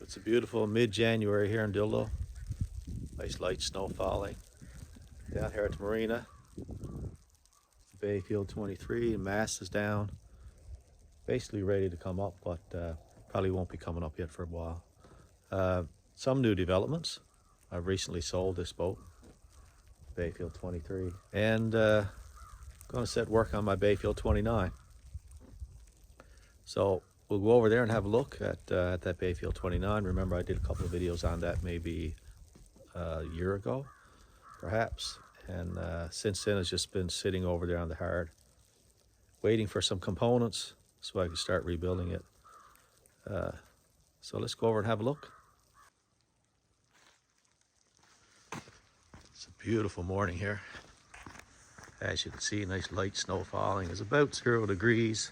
It's a beautiful mid-January here in Dildo. Nice light snow falling. Down here at the marina, Bayfield 23, the mast is down. Basically ready to come up, but probably won't be coming up yet for a while. Some new developments. I've recently sold this boat, Bayfield 23, and going to set work on my Bayfield 29. So we'll go over there and have a look at that Bayfield 29. Remember, I did a couple of videos on that maybe a year ago, perhaps. And since then, it's just been sitting over there on the hard, waiting for some components so I can start rebuilding it. So let's go over and have a look. It's a beautiful morning here. As you can see, nice light snow falling. It's about 0 degrees.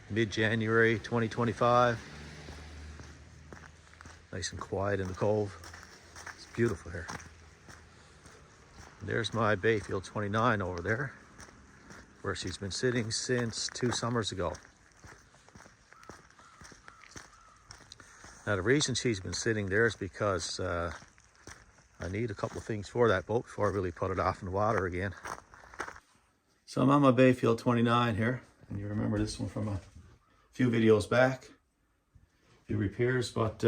Mid-January 2025. Nice and quiet in the cove. It's beautiful here. There's my Bayfield 29 over there, where she's been sitting since 2 summers ago. Now the reason she's been sitting there is because I need a couple of things for that boat before I really put it off in the water again. So I'm on my Bayfield 29 here, and you remember this one from a few videos back, a few repairs, but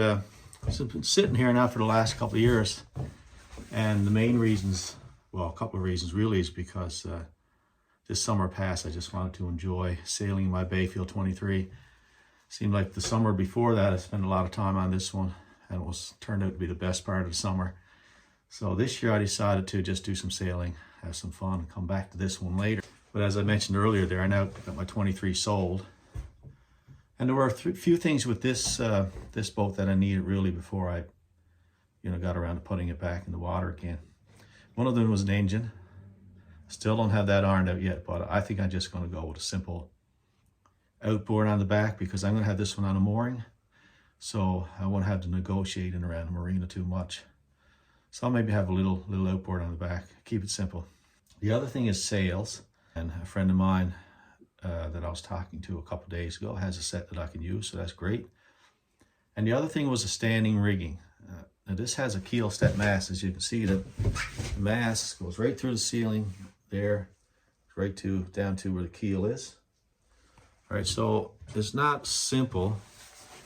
it's been sitting here now for the last couple of years. And the main reasons, well, a couple of reasons really, is because this summer past I just wanted to enjoy sailing my Bayfield 23. Seemed like the summer before that I spent a lot of time on this one, and it was turned out to be the best part of the summer. So this year I decided to just do some sailing, have some fun, and come back to this one later. But as I mentioned earlier there, I now got my 23 sold. And there were a few things with this this boat that I needed really before I got around to putting it back in the water again. One of them was an engine. Still don't have that ironed out yet, but I think I'm just going to go with a simple outboard on the back, because I'm going to have this one on a mooring, so I won't have to negotiate in around the marina too much. So I'll maybe have a little outboard on the back, keep it simple. The other thing is sails, and a friend of mine that I was talking to a couple days ago has a set that I can use, so that's great. And the other thing was a standing rigging. Now this has a keel step mast. As you can see, the mast goes right through the ceiling there, right down to where the keel is. All right, so it's not simple.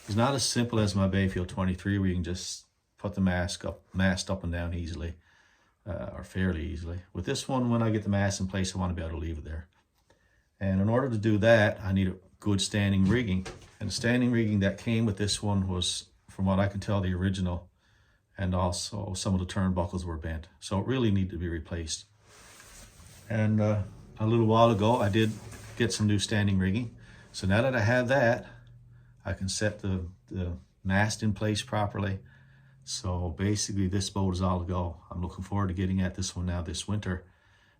It's not as simple as my Bayfield 23, where you can just put the mast up and down easily, or fairly easily. With this one, when I get the mast in place, I want to be able to leave it there. And in order to do that, I need a good standing rigging. And the standing rigging that came with this one was, from what I can tell, the original. And also some of the turnbuckles were bent. So it really needed to be replaced. And a little while ago, I did get some new standing rigging. So now that I have that, I can set the mast in place properly. So basically this boat is all to go. I'm looking forward to getting at this one now this winter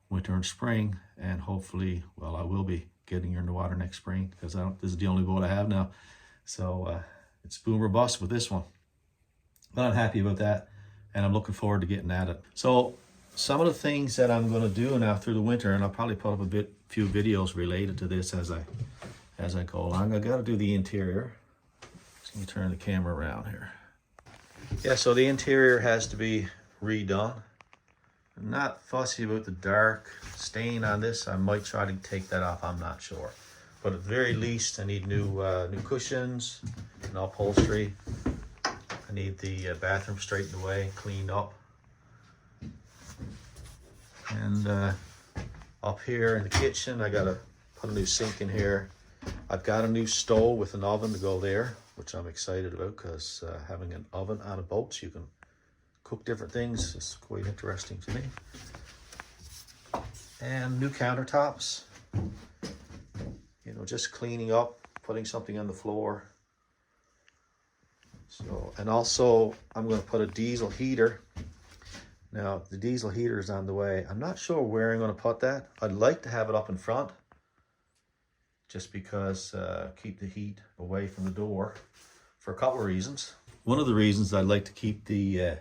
and spring, and hopefully, well, I will be getting her in the water next spring, because this is the only boat I have now. So it's boom or bust with this one. But I'm happy about that, and I'm looking forward to getting at it. So some of the things that I'm going to do now through the winter, and I'll probably put up a few videos related to this as I go along. I got to do the interior. So let me turn the camera around here. Yeah, so the interior has to be redone. I'm not fussy about the dark stain on this. I might try to take that off, I'm not sure. But at the very least, I need new cushions and upholstery. I need the bathroom straightened away, cleaned up. And up here in the kitchen, I gotta put a new sink in here. I've got a new stove with an oven to go there, which I'm excited about, because having an oven on a boat so you can cook different things is quite interesting to me. And new countertops. Just cleaning up, putting something on the floor. So, and also I'm going to put a diesel heater. Now the diesel heater is on the way. I'm not sure where I'm going to put that. I'd like to have it up in front, just because keep the heat away from the door, for a couple of reasons. One of the reasons I'd like to keep the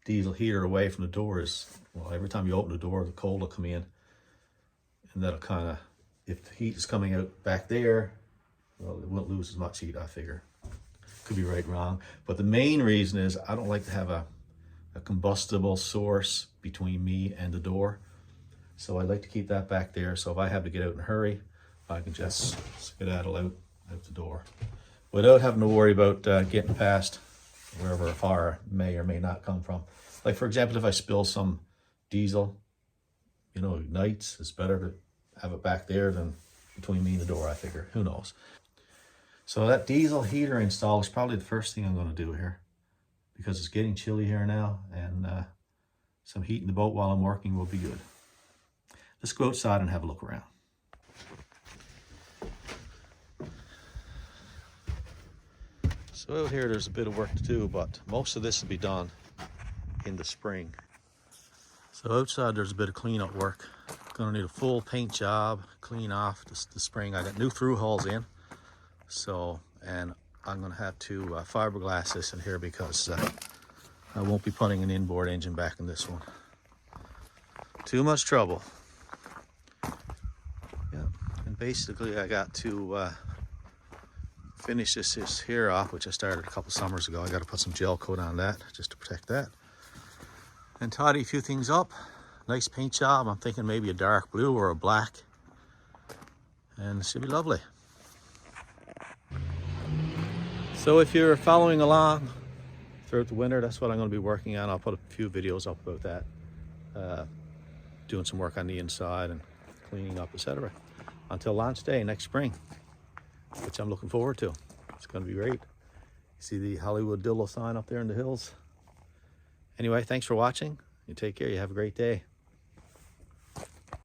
diesel heater away from the door is, well, every time you open the door, the cold will come in, and that'll kind of, if the heat is coming out back there, well, it won't lose as much heat, I figure. Could be right and wrong. But the main reason is I don't like to have a combustible source between me and the door. So I like to keep that back there. So if I have to get out in a hurry, I can just skedaddle out the door without having to worry about getting past wherever a fire may or may not come from. Like for example, if I spill some diesel, you know, ignites, it's better to have it back there than between me and the door, I figure. Who knows? So that diesel heater install is probably the first thing I'm going to do here, because it's getting chilly here now, and some heat in the boat while I'm working will be good. Let's go outside and have a look around. So out here there's a bit of work to do, but most of this will be done in the spring. So outside there's a bit of cleanup work. Gonna need a full paint job, clean off the spring. I got new through hulls in, so, and I'm gonna have to fiberglass this in here because I won't be putting an inboard engine back in this one. Too much trouble. Yeah, and basically I got to finish this here off, which I started a couple summers ago. I got to put some gel coat on that just to protect that, and tidy a few things up. Nice paint job. I'm thinking maybe a dark blue or a black, and it should be lovely. So if you're following along throughout the winter, that's what I'm going to be working on. I'll put a few videos up about that, doing some work on the inside and cleaning up, etc. Until launch day next spring, which I'm looking forward to. It's going to be great. You see the Hollywood Dillo sign up there in the hills. Anyway, thanks for watching. You take care. You have a great day.